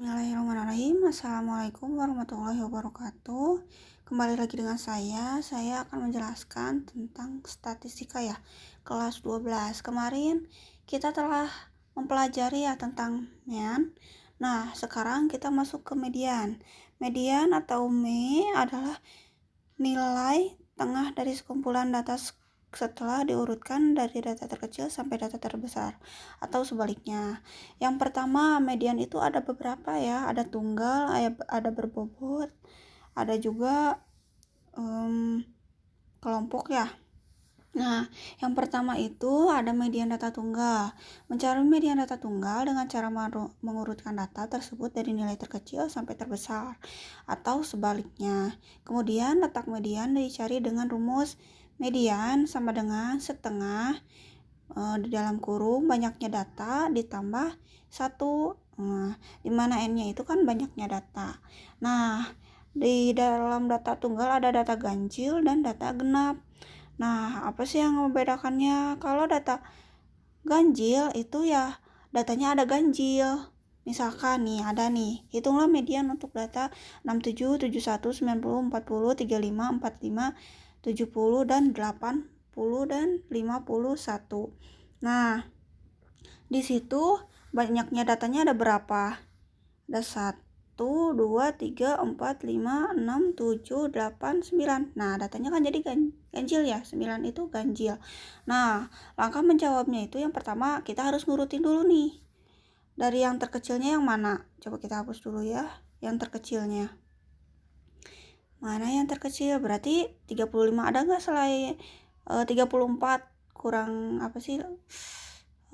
Bismillahirrahmanirrahim. Assalamualaikum warahmatullahi wabarakatuh. Kembali lagi dengan saya akan menjelaskan tentang statistika ya, kelas 12. Kemarin kita telah mempelajari ya tentang median. Nah, sekarang kita masuk ke median. Median atau adalah nilai tengah dari sekumpulan data setelah diurutkan dari data terkecil sampai data terbesar atau sebaliknya. Yang pertama, median itu ada beberapa ya, ada tunggal, ada berbobot, ada juga kelompok ya. Nah, yang pertama itu ada median data tunggal. Mencari median data tunggal dengan cara mengurutkan data tersebut dari nilai terkecil sampai terbesar atau sebaliknya. Kemudian letak median dicari dengan rumus median sama dengan setengah di dalam kurung banyaknya data ditambah 1, di mana n-nya itu kan banyaknya data. Nah, di dalam data tunggal ada data ganjil dan data genap. Nah, apa sih yang membedakannya? Kalau data ganjil itu ya datanya ada ganjil. Misalkan nih ada nih, hitunglah median untuk data 67, 71, 90, 40, 35, 45, 70 dan 80 dan 51. Nah, di situ banyaknya datanya ada berapa? Ada 1, 2, 3, 4, 5, 6, 7, 8, 9. Nah, datanya kan jadi ganjil ya. 9 itu ganjil. Nah, langkah menjawabnya itu yang pertama kita harus ngurutin dulu nih. Dari yang terkecilnya yang mana? Coba kita hapus dulu ya. Yang terkecilnya. Mana yang terkecil? Berarti 35 ada nggak selain 34 kurang apa sih?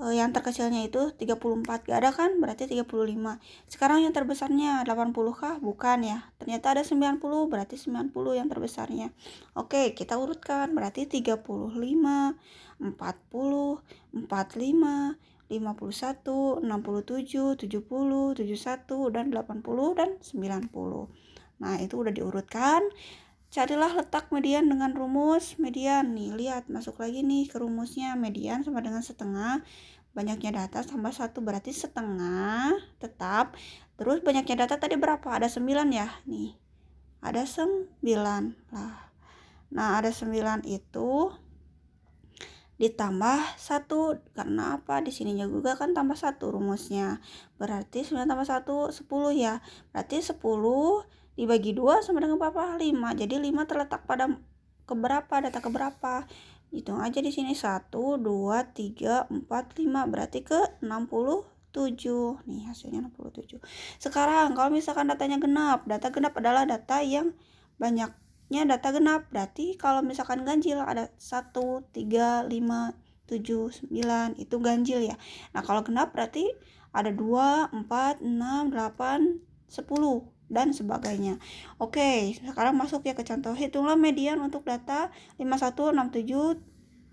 Yang terkecilnya itu 34 gak ada kan, berarti 35. Sekarang yang terbesarnya 80 kah? Bukan ya, ternyata ada 90, berarti 90 yang terbesarnya. Oke, kita urutkan, berarti 35, 40, 45, 51, 67, 70, 71, dan 80, dan 90. Nah, itu udah diurutkan. Carilah letak median dengan rumus median. Nih, lihat, masuk lagi nih ke rumusnya. Median sama dengan setengah banyaknya data tambah 1, berarti setengah tetap. Terus banyaknya data tadi berapa? Ada 9 ya. Nih, ada 9 lah. Nah, ada 9 itu ditambah 1. Karena apa? Di sininya juga kan tambah 1 rumusnya. Berarti 9 tambah 1, 10 ya. Berarti 10 dibagi 2 sama dengan berapa? 5. Jadi 5 terletak pada keberapa? Data keberapa? Hitung aja di sini 1, 2, 3, 4, 5. Berarti ke 67. Nih hasilnya 67. Sekarang kalau misalkan datanya genap. Data genap adalah data yang banyaknya data genap. Berarti kalau misalkan ganjil ada 1, 3, 5, 7, 9. Itu ganjil ya. Nah, kalau genap berarti ada 2, 4, 6, 8, 10 dan sebagainya. Oke, sekarang masuk ya ke contoh. Hitunglah median untuk data 51, 67,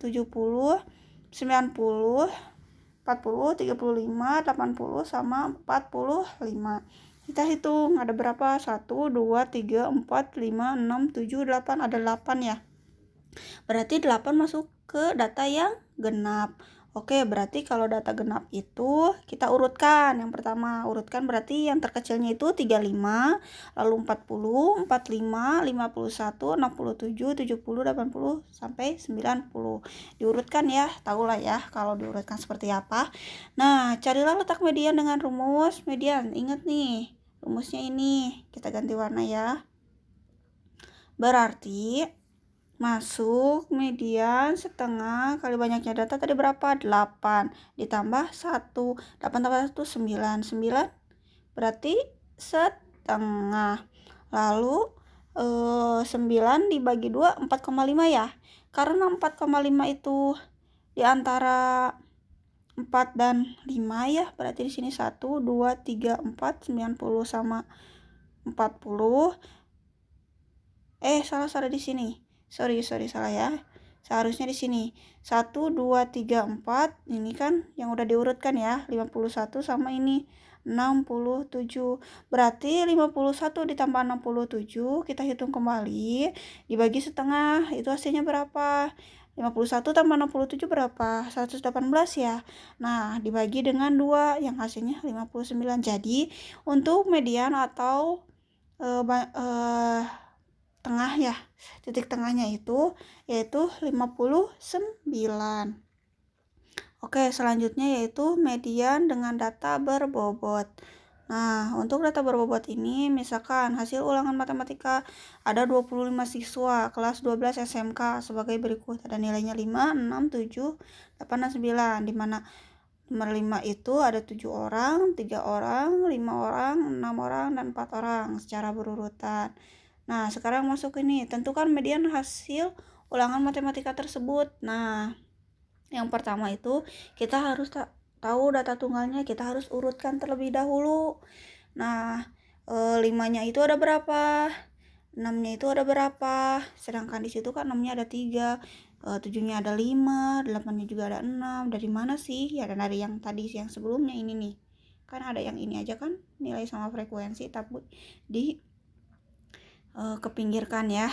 70, 90, 40, 35, 80 sama 45. Kita hitung ada berapa? 1, 2, 3, 4, 5, 6, 7, 8. Ada 8 ya. Berarti 8 masuk ke data yang genap. Oke, berarti kalau data genap itu kita urutkan. Yang pertama, urutkan berarti yang terkecilnya itu 35, lalu 40, 45, 51, 67, 70, 80, sampai 90. Diurutkan ya, tahulah ya kalau diurutkan seperti apa. Nah, carilah letak median dengan rumus median. Ingat nih, rumusnya ini. Kita ganti warna ya. Berarti masuk median setengah kali banyaknya data tadi berapa? 8 ditambah 1. 8 tambah 1 9. 9 berarti setengah. Lalu 9 dibagi 2 4,5 ya. Karena 4,5 itu di antara 4 dan 5 ya. Berarti di sini 1 2 3 4 90 sama 40. Salah di sini. Sorry salah ya. Seharusnya di sini 1, 2, 3, 4. Ini kan yang udah diurutkan ya. 51 sama ini 67. Berarti 51 ditambah 67 kita hitung kembali dibagi setengah. Itu hasilnya berapa? 51 tambah 67 berapa? 118 ya. Nah, dibagi dengan 2 yang hasilnya 59. Jadi, untuk median atau tengah ya, titik tengahnya itu yaitu 59. Oke, selanjutnya yaitu median dengan data berbobot. Nah, untuk data berbobot ini, misalkan hasil ulangan matematika ada 25 siswa kelas 12 SMK sebagai berikut. Ada nilainya 5, 6, 7, 8, dan 9. Di mana nomor 5 itu ada 7 orang, 3 orang, 5 orang, 6 orang, dan 4 orang secara berurutan. Nah, sekarang masuk ini, tentukan median hasil ulangan matematika tersebut. Nah, yang pertama itu kita harus tahu data tunggalnya, kita harus urutkan terlebih dahulu. Nah, 5-nya itu ada berapa? 6-nya itu ada berapa? Sedangkan di situ kan 6-nya ada 3, 7-nya ada 5, 8-nya juga ada 6. Dari mana sih? Ya dari yang tadi, yang sebelumnya ini nih. Kan ada yang ini aja kan, nilai sama frekuensi, tapi di kepinggirkan ya.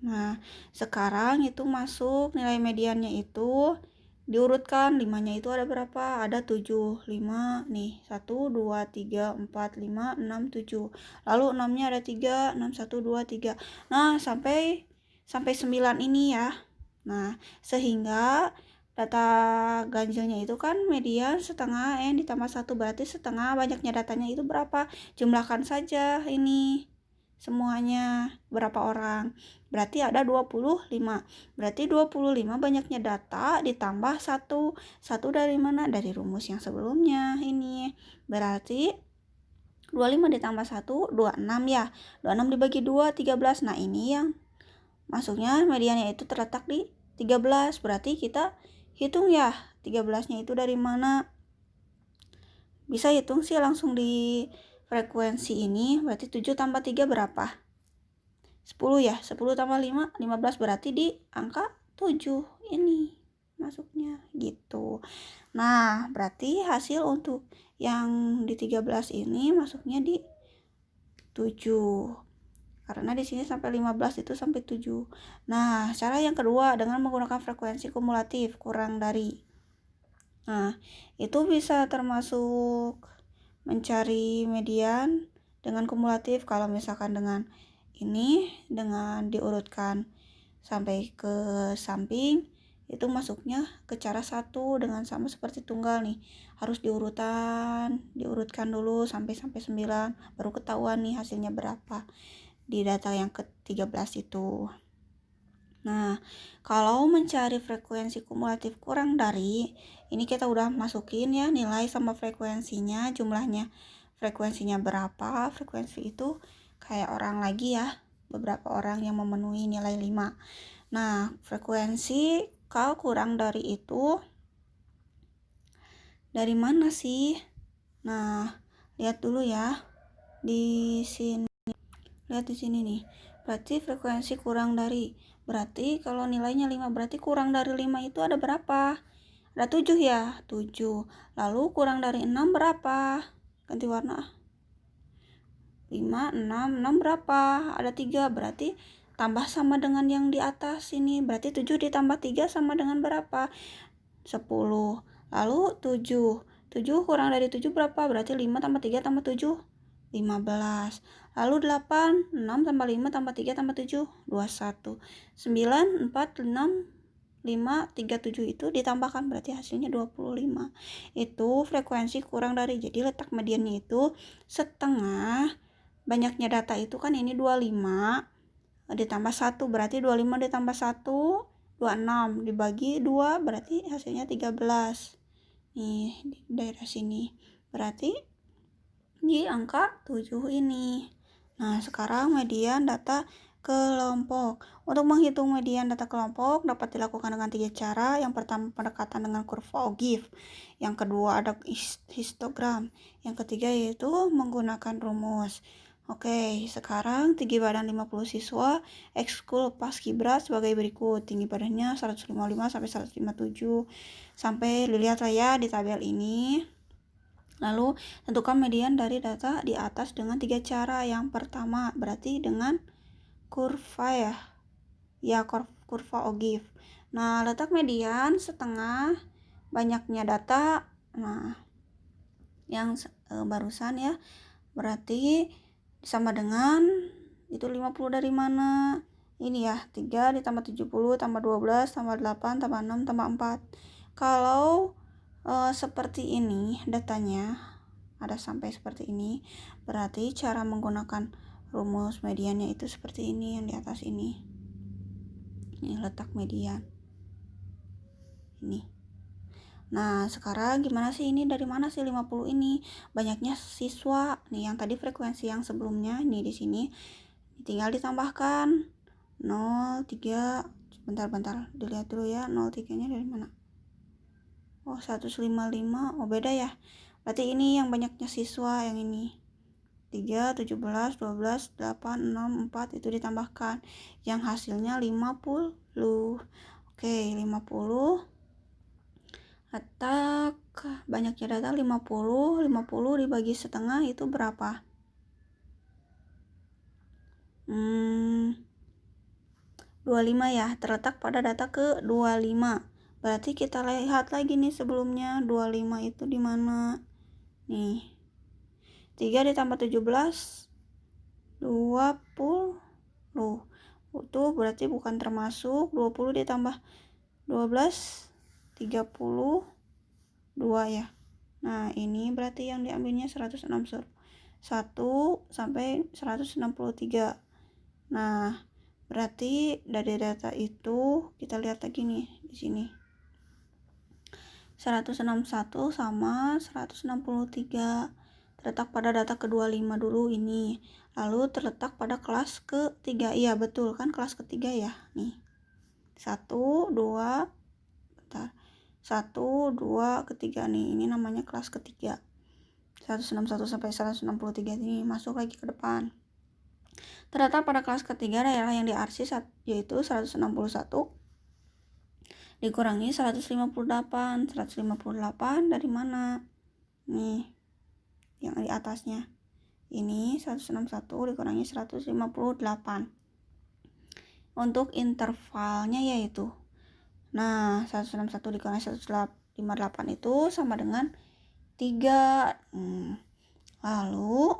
Nah, sekarang itu masuk nilai mediannya itu diurutkan. 5-nya itu ada berapa? Ada 7, 5 nih, 1, 2, 3, 4, 5, 6, 7. Lalu 6-nya ada 3, 6, 1, 2, 3. Nah, sampai 9 ini ya. Nah, sehingga data ganjilnya itu kan median setengah N ditambah 1, berarti setengah, banyaknya datanya itu berapa? Jumlahkan saja ini semuanya berapa orang. Berarti ada 25. Berarti 25 banyaknya data ditambah 1. 1 dari mana? Dari rumus yang sebelumnya ini. Berarti 25 ditambah 1, 26 ya. 26 dibagi 2, 13. Nah, ini yang masuknya mediannya itu terletak di 13. Berarti kita hitung ya, 13-nya itu dari mana? Bisa hitung sih langsung di frekuensi ini. Berarti 7 tambah 3 berapa? 10 ya. 10 tambah 5, 15. Berarti di angka 7 ini masuknya gitu. Nah, berarti hasil untuk yang di 13 ini masuknya di 7. Karena di sini sampai 15 itu sampai 7. Nah, cara yang kedua dengan menggunakan frekuensi kumulatif kurang dari. Nah, itu bisa termasuk mencari median dengan kumulatif. Kalau misalkan dengan ini, dengan diurutkan sampai ke samping, itu masuknya ke cara 1 dengan sama seperti tunggal nih. Harus diurutkan dulu sampai 9, baru ketahuan nih hasilnya berapa di data yang ke-13 itu. Nah, kalau mencari frekuensi kumulatif kurang dari, ini kita udah masukin ya nilai sama frekuensinya, jumlahnya frekuensinya berapa. Frekuensi itu kayak orang lagi ya, beberapa orang yang memenuhi nilai 5. Nah, frekuensi kalau kurang dari itu dari mana sih? Nah, lihat dulu ya di sini. Lihat di sini nih. Berarti frekuensi kurang dari. Berarti kalau nilainya 5, berarti kurang dari 5 itu ada berapa? Ada 7 ya? 7. Lalu kurang dari 6 berapa? Ganti warna. 5, 6, 6 berapa? Ada 3. Berarti tambah sama dengan yang di atas ini. Berarti 7 ditambah 3 sama dengan berapa? 10. Lalu 7. 7 kurang dari 7 berapa? Berarti 5 tambah 3 tambah 7. 15. Lalu 8, 6 tambah 5 tambah 3 tambah 7, 21. 9, 4, 6, 5, 3, 7 itu ditambahkan berarti hasilnya 25. Itu frekuensi kurang dari. Jadi letak mediannya itu setengah. Banyaknya data itu kan ini 25 ditambah 1, berarti 25 ditambah 1, 26 dibagi 2 berarti hasilnya 13. Nih di daerah sini. Berarti di angka 7 ini. Nah, sekarang median data kelompok. Untuk menghitung median data kelompok dapat dilakukan dengan 3 cara. Yang pertama pendekatan dengan kurva Ogive. Yang kedua ada histogram. Yang ketiga yaitu menggunakan rumus. Oke, sekarang tinggi badan 50 siswa ekskul paskibra sebagai berikut. Tinggi badannya 155 sampai 157. Sampai dilihat lah ya di tabel ini. Lalu tentukan median dari data di atas dengan 3 cara. Yang pertama berarti dengan kurva ya kurva Ogive. Nah, letak median setengah banyaknya data. Nah, yang barusan ya, berarti sama dengan itu 50 dari mana? Ini ya, 3 ditambah 70 tambah 12 tambah 8 tambah 6 tambah 4. Kalau seperti ini datanya, ada sampai seperti ini, berarti cara menggunakan rumus mediannya itu seperti ini, yang di atas ini. Ini letak median. Ini. Nah, sekarang gimana sih ini, dari mana sih 50 ini? Banyaknya siswa. Nih, yang tadi frekuensi yang sebelumnya nih di sini tinggal ditambahkan 0,3. Bentar, dilihat dulu ya, 0,3-nya dari mana? Oh, 155. Oh, beda ya. Berarti ini yang banyaknya siswa, yang ini. 3, 17, 12, 8, 6, 4 itu ditambahkan. Yang hasilnya 50. Oke, 50. Letak banyaknya data 50 dibagi setengah itu berapa? 25 ya, terletak pada data ke 25. Berarti kita lihat lagi nih sebelumnya, 25 itu di mana? Nih. 3 ditambah 17 20. Itu berarti bukan termasuk. 20 ditambah 12 32 ya. Nah, ini berarti yang diambilnya 161 sampai 163. Nah, berarti dari data itu kita lihat lagi nih di sini. 161 sama 163 terletak pada data ke-25 dulu ini. Lalu terletak pada kelas ketiga. Iya, betul kan, kelas ketiga ya. Nih. 1 2 ketiga nih. Ini namanya kelas ketiga. 161 sampai 163 ini masuk lagi ke depan. Terletak pada kelas ketiga daerah yang diarsip yaitu 161 dikurangi 158. 158 dari mana? Nih, yang di atasnya. Ini 161 dikurangi 158. Untuk intervalnya yaitu, nah, 161 dikurangi 158 itu sama dengan 3. Lalu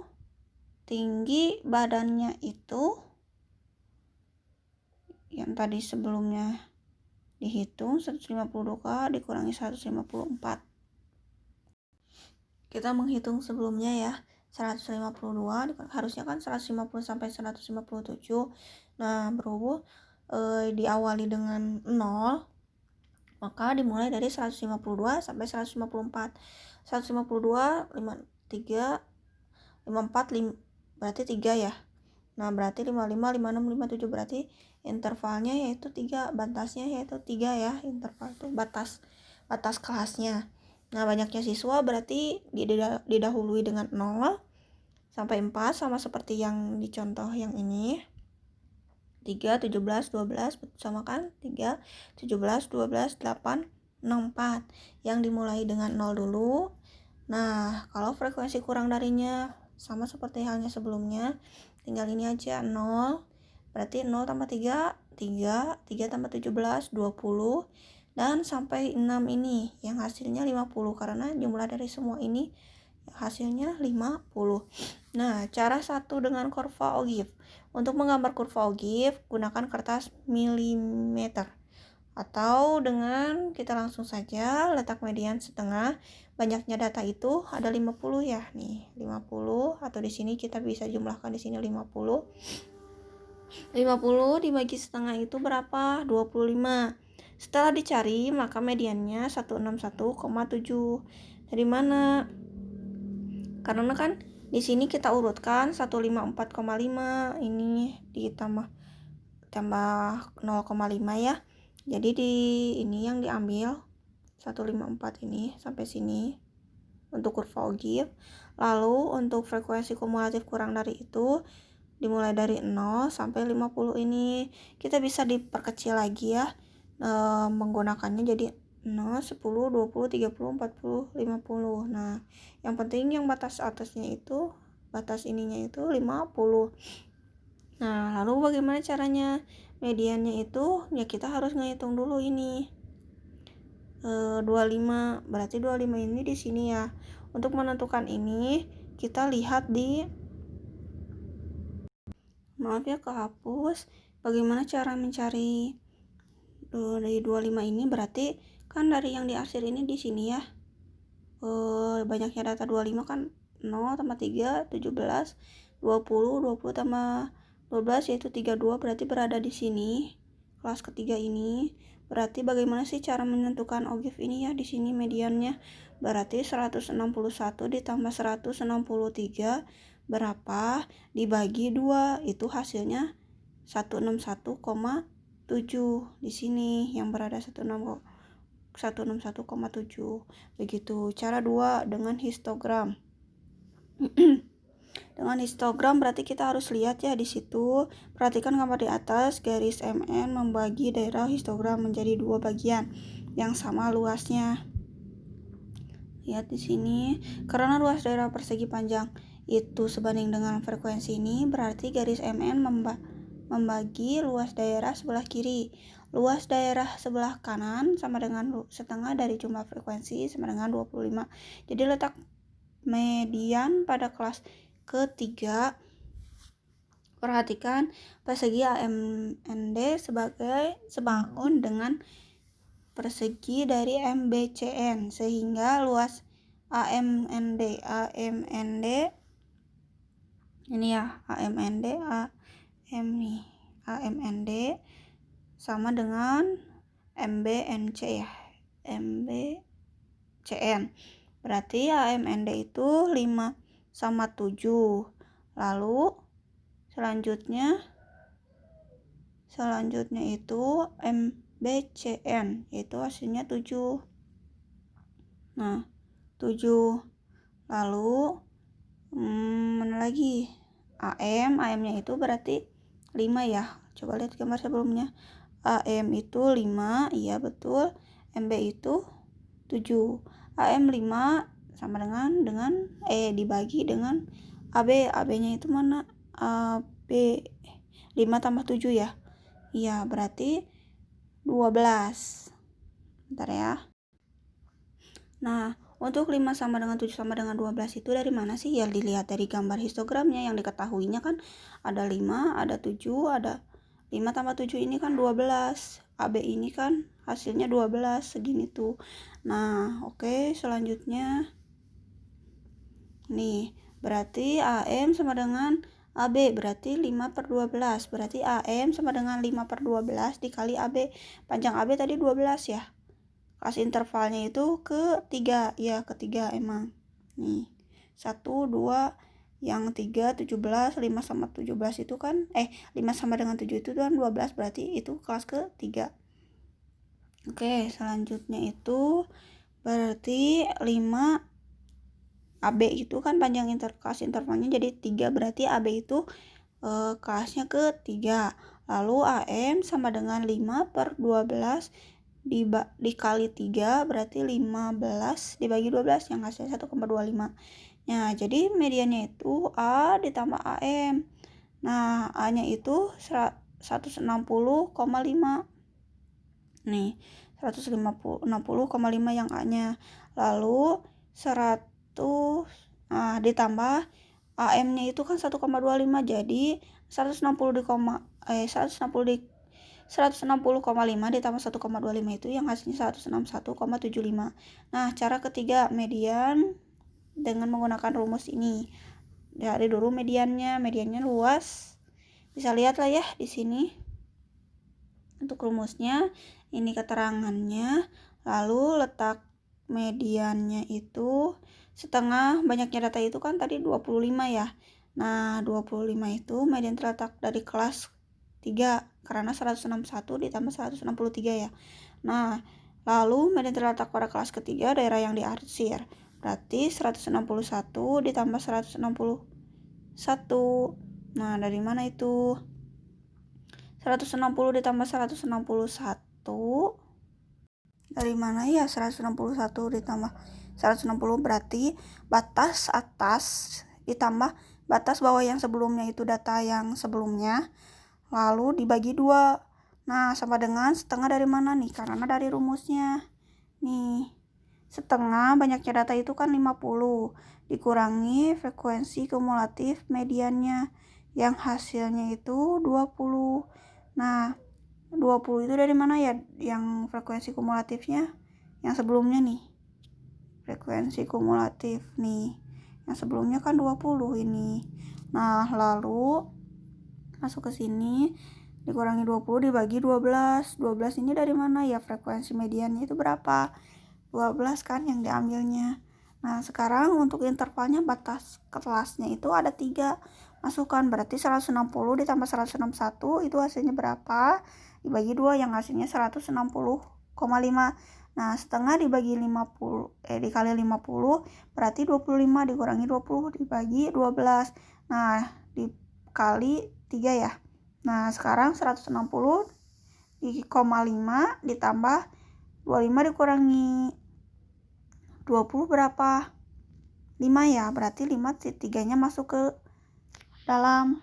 tinggi badannya itu yang tadi sebelumnya dihitung 152 dikurangi 154. Kita menghitung sebelumnya ya, 152 harusnya kan 150 sampai 157. Nah, berhubung diawali dengan 0, maka dimulai dari 152 sampai 154. 152 53 54 berarti 3 ya. Nah, berarti 55 56 57 berarti intervalnya yaitu 3, batasnya yaitu 3 ya. Interval itu batas kelasnya. Nah, banyaknya siswa berarti didahului dengan 0 sampai 4 sama seperti yang di contoh yang ini. 3, 17, 12 sama kan? 3, 17, 12, 8, 6, 4. Yang dimulai dengan 0 dulu. Nah, kalau frekuensi kurang darinya sama seperti halnya sebelumnya, tinggal ini aja 0. Berarti 0 tambah 3, 3 tambah 17, 20. Dan sampai 6 ini yang hasilnya 50 karena jumlah dari semua ini hasilnya 50. Nah, cara satu dengan kurva Ogive. Untuk menggambar kurva Ogive, gunakan kertas milimeter. Atau dengan kita langsung saja letak median setengah. Banyaknya data itu ada 50 ya. Nih, 50 atau di sini kita bisa jumlahkan di sini 50. 50 dibagi setengah itu berapa? 25. Setelah dicari, maka mediannya 161,7. Dari mana? Karena kan di sini kita urutkan 154,5, ini ditambah 0,5 ya. Jadi di ini yang diambil 154 ini sampai sini untuk kurva Ogive. Lalu untuk frekuensi kumulatif kurang dari itu dimulai dari 0 sampai 50 ini. Kita bisa diperkecil lagi ya, menggunakannya jadi 0, 10, 20, 30, 40, 50. Nah, yang penting yang batas atasnya itu, batas ininya itu 50. Nah, lalu bagaimana caranya? Mediannya itu ya kita harus ngitung dulu ini. 25, berarti 25 ini di sini ya. Untuk menentukan ini, kita lihat di, maaf ya kehapus, bagaimana cara mencari dari 25 ini, berarti kan dari yang diarsir ini di sini ya. Banyaknya data 25 kan 0 tambah 3, 17, 20, 20 tambah 12 yaitu 32, berarti berada di sini. Kelas ketiga ini. Berarti bagaimana sih cara menentukan OGIF ini ya? Di sini mediannya berarti 161 ditambah 163 berapa dibagi 2, itu hasilnya 161,7. Di sini yang berada 161,7. Begitu. Cara 2 dengan histogram. Dengan histogram berarti kita harus lihat ya di situ. Perhatikan gambar di atas, garis MN membagi daerah histogram menjadi 2 bagian yang sama luasnya. Lihat di sini, karena luas daerah persegi panjang itu sebanding dengan frekuensi ini, berarti garis MN membagi luas daerah sebelah kiri. Luas daerah sebelah kanan sama dengan setengah dari jumlah frekuensi sama dengan 25. Jadi letak median pada kelas ketiga, perhatikan persegi AMND sebagai sebangun dengan persegi dari MBCN, sehingga luas AMND ini ya, AMND sama dengan MBNC ya, MBCN. Berarti AMND itu 5 sama 7. Lalu selanjutnya itu MBCN, yaitu hasilnya 7. Nah, 7. Lalu mana lagi? AM-nya itu berarti 5 ya. Coba lihat gambar sebelumnya. AM itu 5, iya betul. MB itu 7. AM 5 sama dengan dibagi dengan AB. AB-nya itu mana? AB 5 tambah 7 ya. Iya, berarti 12. Bentar ya. Nah, untuk 5 sama dengan 7 sama dengan 12 itu dari mana sih? Ya dilihat dari gambar histogramnya, yang diketahuinya kan ada 5, ada 7, ada 5 tambah 7 ini kan 12. AB ini kan hasilnya 12, segini tuh. Nah, oke, selanjutnya nih, berarti AM sama dengan AB, berarti 5 per 12. Berarti AM sama dengan 5 per 12 dikali AB. Panjang AB tadi 12 ya. Kelas intervalnya itu ketiga, ya ketiga emang. Nih, 1, 2, yang 3, 17, 5 sama 17 itu kan, 5 sama dengan 7 itu kan 12, berarti itu kelas ketiga. Oke, selanjutnya itu berarti 5 AB itu kan panjang kelas intervalnya jadi 3, berarti AB itu kelasnya ketiga. Lalu AM sama dengan 5 per 12 dikali 3, berarti 15 dibagi 12 yang hasilnya 1,25. Nah, jadi mediannya itu A ditambah AM. Nah, A-nya itu 160,5. Nih, 160,5 yang A-nya. Lalu 100 ditambah AM-nya itu kan 1,25, jadi 160,5 ditambah 1,25 itu yang hasilnya 161,75. Nah, cara ketiga median dengan menggunakan rumus ini. Dari dulu mediannya luas. Bisa lihat lah ya di sini. Untuk rumusnya, ini keterangannya. Lalu letak mediannya itu setengah banyaknya data itu kan tadi 25 ya. Nah, 25 itu median terletak dari kelas 3 karena 161 ditambah 163 ya. Nah, lalu median terletak pada kelas ketiga daerah yang diarsir. Berarti 161 ditambah 161. Nah, dari mana itu? 160 ditambah 161. Dari mana ya 161 ditambah 160, berarti batas atas ditambah batas bawah yang sebelumnya itu data yang sebelumnya, lalu dibagi 2. Nah, sama dengan setengah dari mana nih? Karena dari rumusnya. Nih, setengah banyaknya data itu kan 50, dikurangi frekuensi kumulatif mediannya, yang hasilnya itu 20. Nah, 20 itu dari mana ya? Yang frekuensi kumulatifnya yang sebelumnya nih. Frekuensi kumulatif nih. Yang sebelumnya kan 20 ini. Nah, lalu masuk ke sini dikurangi 20 dibagi 12. 12 ini dari mana ya? Frekuensi mediannya itu berapa? 12 kan yang diambilnya. Nah, sekarang untuk intervalnya batas kelasnya itu ada 3. Masukkan berarti 160 ditambah 161 itu hasilnya berapa? Dibagi 2 yang hasilnya 160,5. Nah, setengah dibagi 50 dikali 50 berarti 25 dikurangi 20 dibagi 12. Nah, dikali 3 ya. Nah, sekarang 160 5 ditambah 25 dikurangi 20 berapa? 5 ya, berarti 5 tiganya masuk ke dalam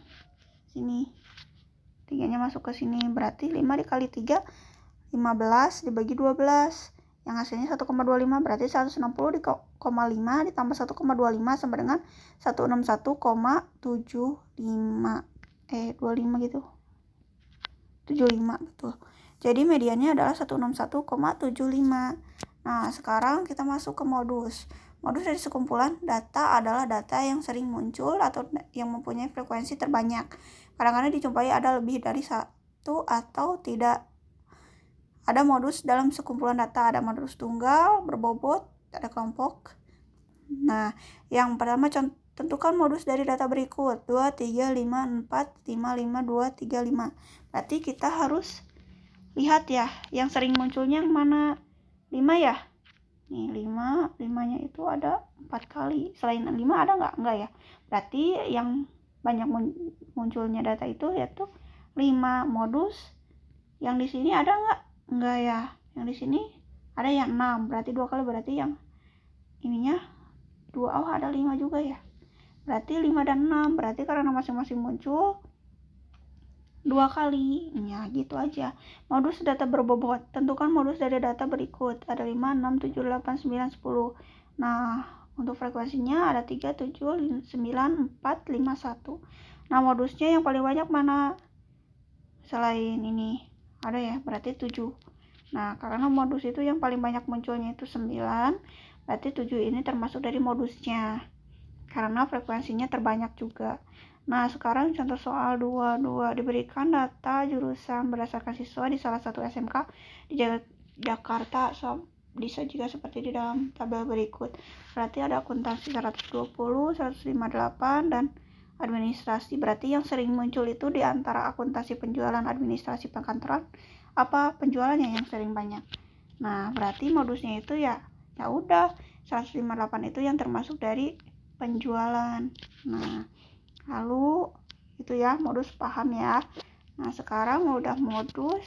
sini. 3-nya masuk ke sini, berarti 5 dikali 3 15 dibagi 12. Yang hasilnya 1,25 berarti 160,5 ditambah 1,25 sama dengan 161,75. 25 gitu. 75 betul. Jadi mediannya adalah 161,75. Nah, sekarang kita masuk ke modus. Modus dari sekumpulan data adalah data yang sering muncul atau yang mempunyai frekuensi terbanyak. Kadang-kadang dijumpai ada lebih dari satu atau tidak. Ada modus dalam sekumpulan data, ada modus tunggal, berbobot, ada kelompok. Nah, yang pertama tentukan modus dari data berikut 2, 3, 5, 4, 5, 5, 2, 3, 5. Berarti kita harus lihat ya, yang sering munculnya yang mana? 5 ya? Nih 5, 5-nya itu ada 4 kali. Selain 5 ada nggak? Enggak ya. Berarti yang banyak munculnya data itu yaitu 5 modus. Yang di sini ada nggak? Enggak ya. Yang di sini ada yang 6. Berarti 2 kali, berarti yang ininya 2. Oh, ada 5 juga ya. Berarti 5 dan 6. Berarti karena masing-masing muncul 2 kali. Ya, gitu aja. Modus data berbobot. Tentukan modus dari data berikut. Ada 5, 6, 7, 8, 9, 10. Nah, untuk frekuensinya ada 3, 7, 9, 4, 5, 1. Nah, modusnya yang paling banyak mana? Selain ini. Ada ya, berarti 7. Nah, karena modus itu yang paling banyak munculnya itu 9. Berarti 7 ini termasuk dari modusnya. Karena frekuensinya terbanyak juga. Nah, sekarang contoh soal 22. Diberikan data jurusan berdasarkan siswa di salah satu SMK di Jakarta. Disajikan seperti di dalam tabel berikut. Berarti ada akuntansi 120, 158, dan administrasi. Berarti yang sering muncul itu di antara akuntansi, penjualan, administrasi, perkantoran, apa penjualannya yang sering banyak. Nah, berarti modusnya itu ya udah 158 itu yang termasuk dari penjualan. Nah, lalu itu ya modus, paham ya. Nah, sekarang udah modus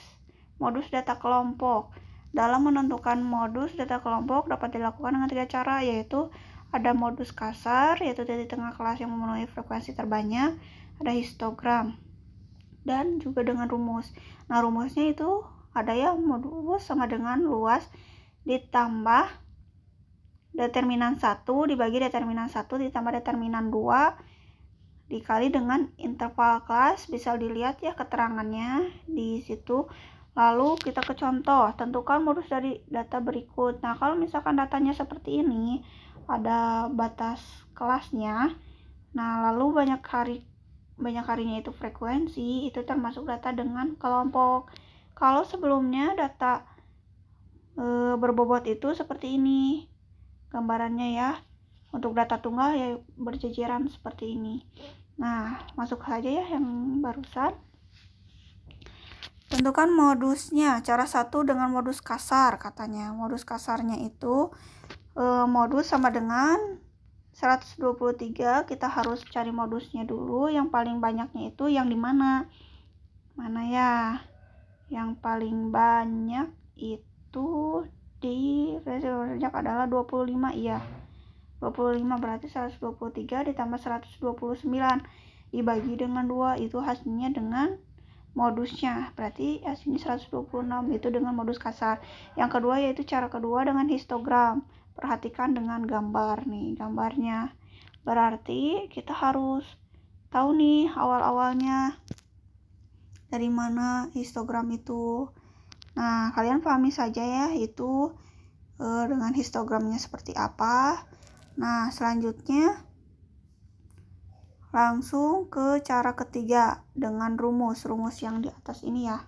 data kelompok. Dalam menentukan modus data kelompok dapat dilakukan dengan 3 cara, yaitu ada modus kasar, yaitu titik tengah kelas yang memenuhi frekuensi terbanyak, ada histogram, dan juga dengan rumus. Nah, rumusnya itu ada ya, modus sama dengan luas ditambah determinan 1 dibagi determinan 1 ditambah determinan 2 dikali dengan interval kelas. Bisa dilihat ya keterangannya di situ. Lalu kita ke contoh, tentukan modus dari data berikut. Nah, kalau misalkan datanya seperti ini, ada batas kelasnya. Nah, lalu banyak harinya itu frekuensi, itu termasuk data dengan kelompok. Kalau sebelumnya data berbobot itu seperti ini gambarannya ya. Untuk data tunggal ya berjejeran seperti ini. Nah, masuk saja ya yang barusan. Tentukan modusnya. Cara 1 dengan modus kasar katanya. Modus kasarnya itu modus sama dengan 123. Kita harus cari modusnya dulu. Yang paling banyaknya itu yang di mana? Mana ya? Yang paling banyak itu di frekuensi adalah 25 iya. 25 berarti 123 ditambah 129 dibagi dengan 2 itu hasilnya dengan modusnya, berarti hasilnya 126 itu dengan modus kasar. Yang kedua yaitu cara kedua dengan histogram. Perhatikan dengan gambar nih, gambarnya. Berarti kita harus tahu nih awal-awalnya dari mana histogram itu. Nah, kalian pahami saja ya itu dengan histogramnya seperti apa. Nah, selanjutnya langsung ke cara ketiga dengan rumus yang di atas ini ya.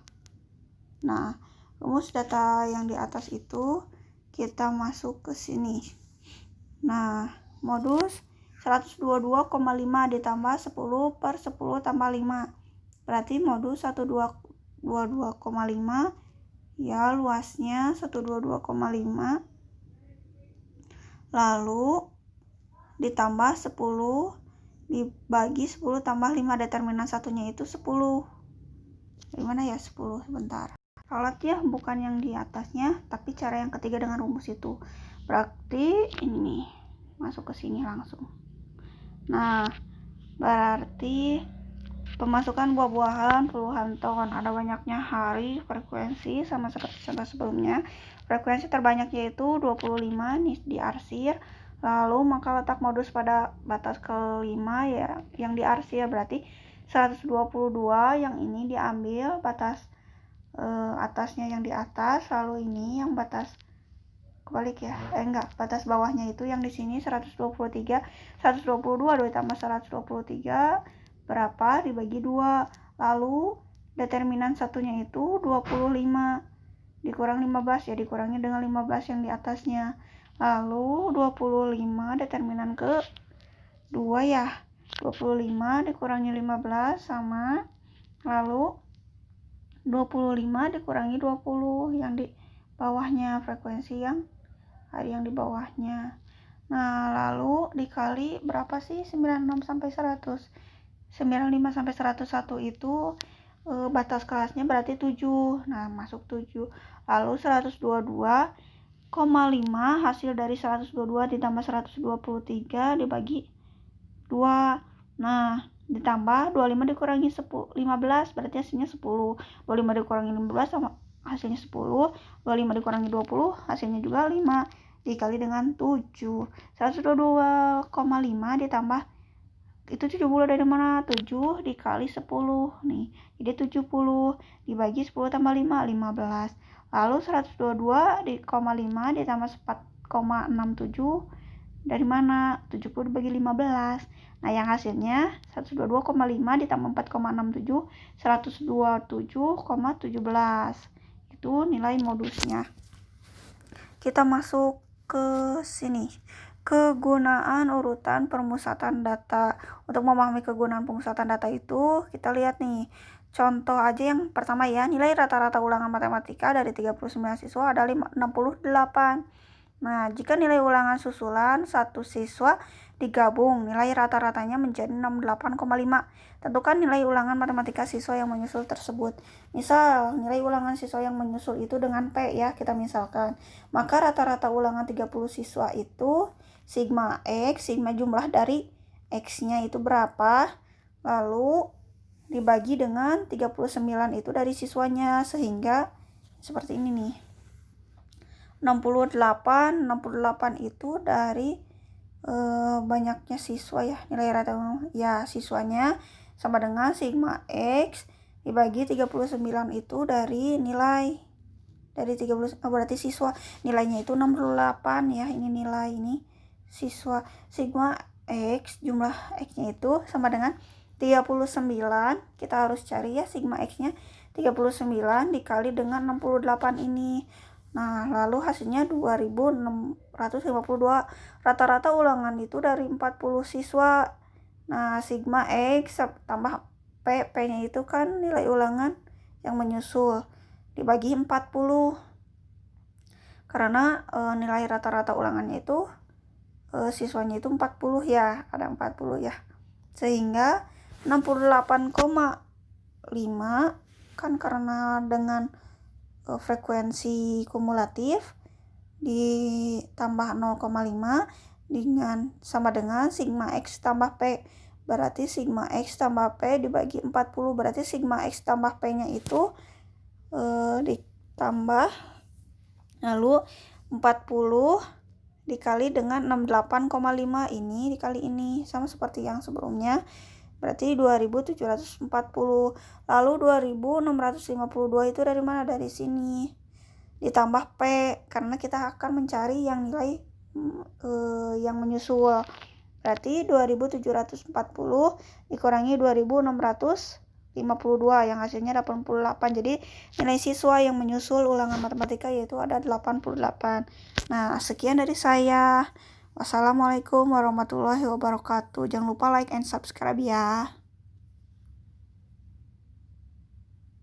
Nah, rumus data yang di atas itu kita masuk ke sini. Nah, modus 122,5 ditambah 10 per 10 tambah 5. Berarti modus 122,5 ya luasnya 122,5 lalu ditambah 10 dibagi 10 tambah 5 determinan satunya itu 10. Dari mana ya 10? Sebentar. Ralat ya, bukan yang di atasnya, tapi cara yang ketiga dengan rumus itu. Berarti ini masuk ke sini langsung. Nah, berarti pemasukan buah-buahan puluhan ton. Ada banyaknya hari, frekuensi sama seperti contoh sebelumnya. Frekuensi terbanyak yaitu 25 nih diarsir. Lalu maka letak modus pada batas kelima ya yang diarsir, berarti 122 yang ini diambil batas atasnya yang di atas, lalu ini yang batas kebalik ya. Batas bawahnya itu yang di sini 123. 122 ditambah 123 berapa dibagi 2. Lalu determinan satunya itu 25 dikurang 15 ya, dikurangi dengan 15 yang di atasnya. Lalu 25 determinan ke 2 ya. 25 dikurangi 15 sama, lalu 25 dikurangi 20 yang di bawahnya, frekuensi yang hari yang di bawahnya. Nah, lalu dikali berapa sih 96 sampai 100. 95 sampai 101 itu batas kelasnya berarti 7. Nah, masuk 7. Lalu 122,5 hasil dari 122 ditambah 123 dibagi 2. Nah, ditambah 25 dikurangi 15 berarti hasilnya 10. 25 dikurangi 15 sama hasilnya 10. 25 dikurangi 20 hasilnya juga 5 dikali dengan 7. 122,5 ditambah itu 70 dari mana? 7 dikali 10 nih. Jadi 70 dibagi 10 tambah 5 15. Lalu 122,5 ditambah 4,67 dari mana? 70 dibagi 15. Nah, yang hasilnya 122,5 ditambah 4,67 127,17. Itu nilai modusnya. Kita masuk ke sini. Kegunaan urutan pemusatan data. Untuk memahami kegunaan pemusatan data itu, kita lihat nih. Contoh aja yang pertama ya, nilai rata-rata ulangan matematika dari 39 siswa adalah 68. Nah, jika nilai ulangan susulan satu siswa digabung, nilai rata-ratanya menjadi 68,5. Tentukan nilai ulangan matematika siswa yang menyusul tersebut. Misal, nilai ulangan siswa yang menyusul itu dengan P ya, kita misalkan. Maka rata-rata ulangan 30 siswa itu sigma X, sigma jumlah dari X-nya itu berapa, lalu dibagi dengan 39 itu dari siswanya, sehingga seperti ini nih. 68 itu dari banyaknya siswa ya, nilai rata ya siswanya sama dengan sigma X dibagi 39 itu dari nilai dari 30 berarti siswa nilainya itu 68 ya, ini nilai ini siswa. Sigma X jumlah X-nya itu sama dengan 39, kita harus cari ya sigma X-nya 39 dikali dengan 68 ini. Nah, lalu hasilnya 2652. Rata-rata ulangan itu dari 40 siswa. Nah, sigma X tambah P, P-nya itu kan nilai ulangan yang menyusul dibagi 40. Karena nilai rata-rata ulangannya itu siswanya itu 40 ya, ada 40 ya. Sehingga 68,5 kan karena dengan frekuensi kumulatif ditambah 0,5 sama dengan sigma X tambah P. Berarti sigma X tambah P dibagi 40. Berarti sigma X tambah P-nya itu ditambah, lalu 40 dikali dengan 68,5 ini dikali ini, sama seperti yang sebelumnya. Berarti 2740. Lalu 2652 itu dari mana? Dari sini. Ditambah P, karena kita akan mencari yang nilai yang menyusul. Berarti 2740 dikurangi 2652 yang hasilnya 88. Jadi nilai siswa yang menyusul ulangan matematika yaitu ada 88. Nah, sekian dari saya. Wassalamualaikum warahmatullahi wabarakatuh. Jangan lupa like and subscribe ya.